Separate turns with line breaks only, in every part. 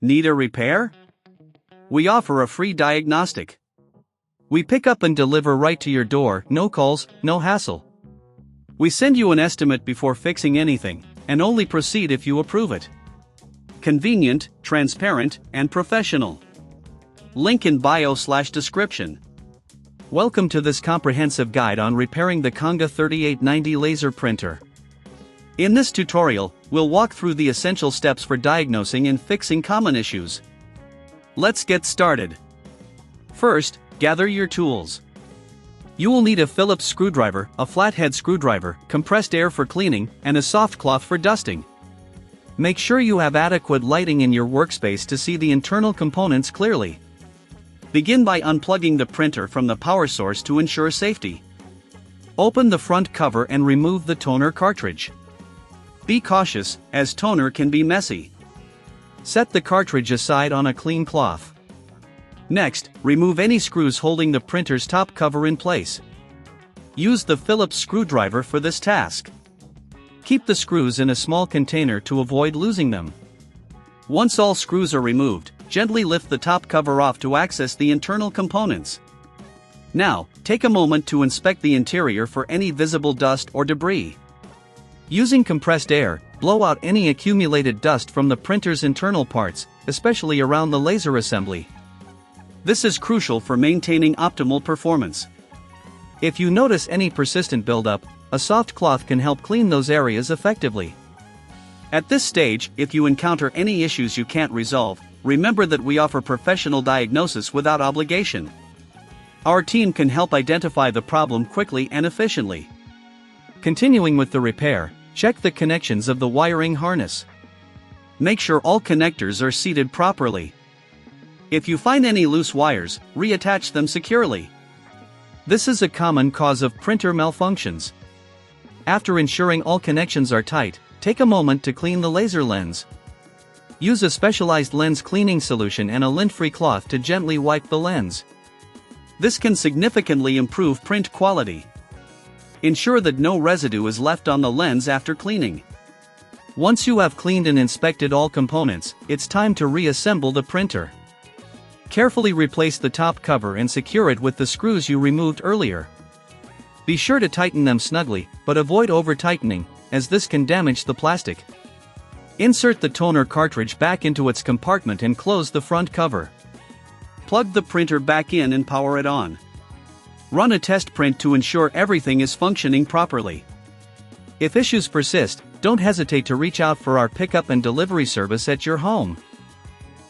Need a repair? We offer a free diagnostic. We pick up and deliver right to your door, no calls, no hassle. We send you an estimate before fixing anything, and only proceed if you approve it. Convenient, transparent, and professional. Link in bio/description. Welcome to this comprehensive guide on repairing the Conga 3890 laser printer. In this tutorial, we'll walk through the essential steps for diagnosing and fixing common issues. Let's get started. First, gather your tools. You will need a Phillips screwdriver, a flathead screwdriver, compressed air for cleaning, and a soft cloth for dusting. Make sure you have adequate lighting in your workspace to see the internal components clearly. Begin by unplugging the printer from the power source to ensure safety. Open the front cover and remove the toner cartridge. Be cautious, as toner can be messy. Set the cartridge aside on a clean cloth. Next, remove any screws holding the printer's top cover in place. Use the Phillips screwdriver for this task. Keep the screws in a small container to avoid losing them. Once all screws are removed, gently lift the top cover off to access the internal components. Now, take a moment to inspect the interior for any visible dust or debris. Using compressed air, blow out any accumulated dust from the printer's internal parts, especially around the laser assembly. This is crucial for maintaining optimal performance. If you notice any persistent buildup, a soft cloth can help clean those areas effectively. At this stage, if you encounter any issues you can't resolve, remember that we offer professional diagnosis without obligation. Our team can help identify the problem quickly and efficiently. Continuing with the repair, check the connections of the wiring harness. Make sure all connectors are seated properly. If you find any loose wires, reattach them securely. This is a common cause of printer malfunctions. After ensuring all connections are tight, take a moment to clean the laser lens. Use a specialized lens cleaning solution and a lint-free cloth to gently wipe the lens. This can significantly improve print quality. Ensure that no residue is left on the lens after cleaning. Once you have cleaned and inspected all components, it's time to reassemble the printer. Carefully replace the top cover and secure it with the screws you removed earlier. Be sure to tighten them snugly, but avoid over-tightening, as this can damage the plastic. Insert the toner cartridge back into its compartment and close the front cover. Plug the printer back in and power it on. Run a test print to ensure everything is functioning properly. If issues persist, don't hesitate to reach out for our pickup and delivery service at your home.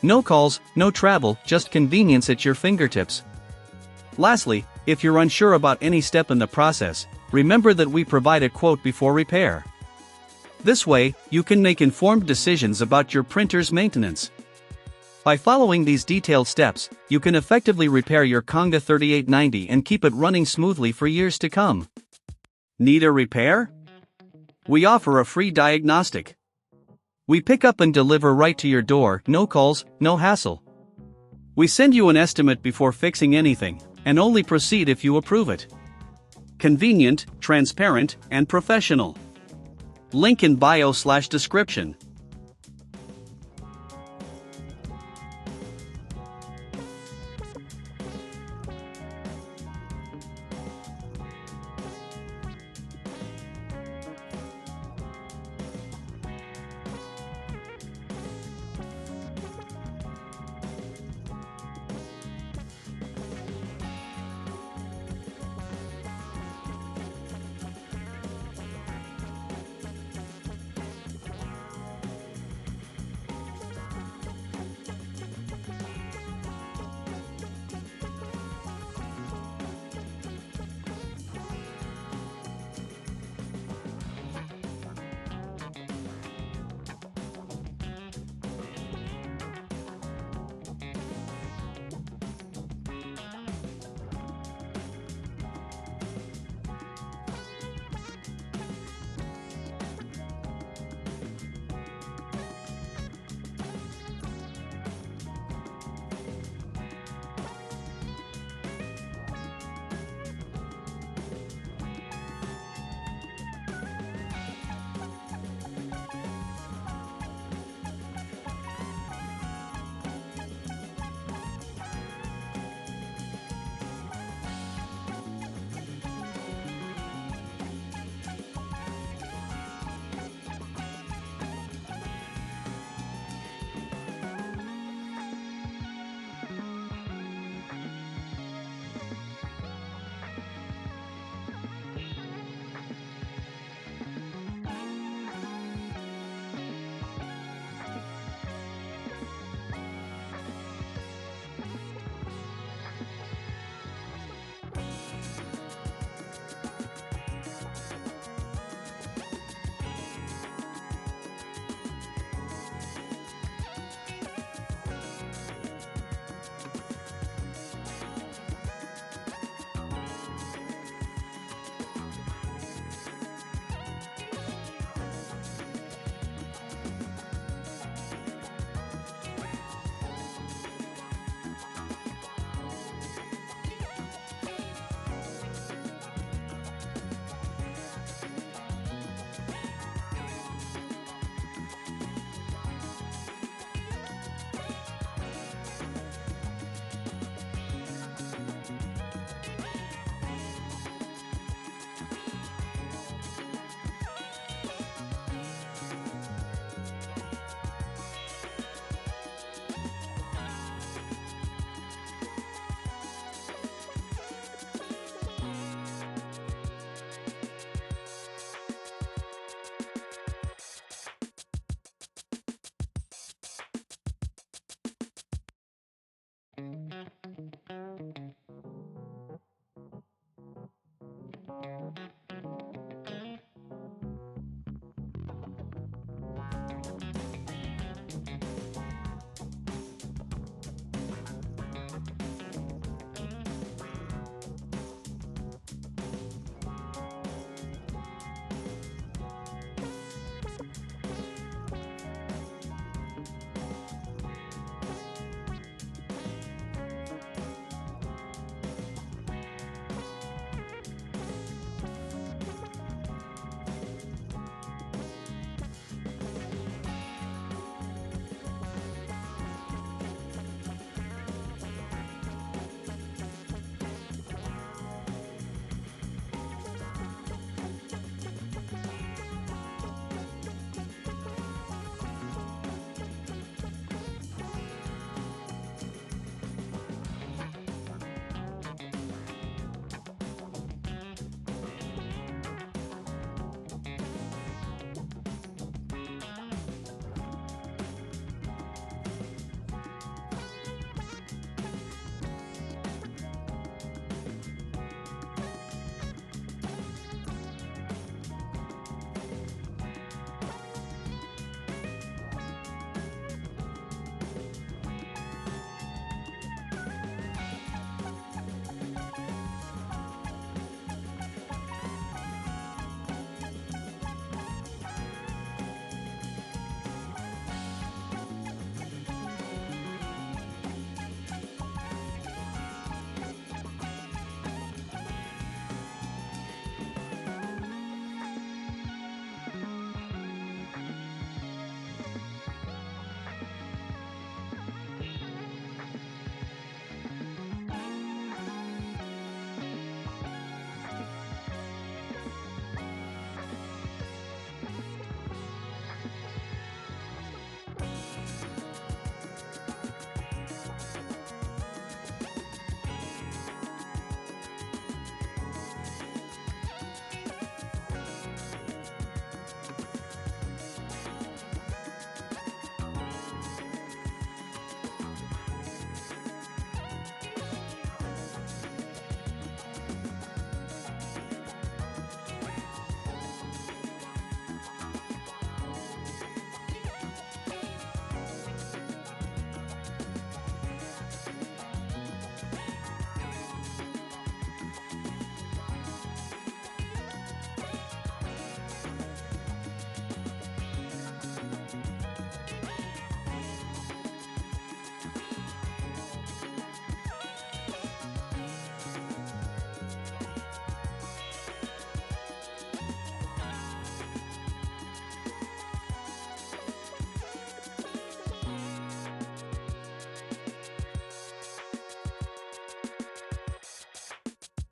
No calls, no travel, just convenience at your fingertips. Lastly, if you're unsure about any step in the process, remember that we provide a quote before repair. This way, you can make informed decisions about your printer's maintenance. By following these detailed steps, you can effectively repair your Conga 3890 and keep it running smoothly for years to come. Need a repair? We offer a free diagnostic. We pick up and deliver right to your door, no calls, no hassle. We send you an estimate before fixing anything, and only proceed if you approve it. Convenient, transparent, and professional. Link in bio/description.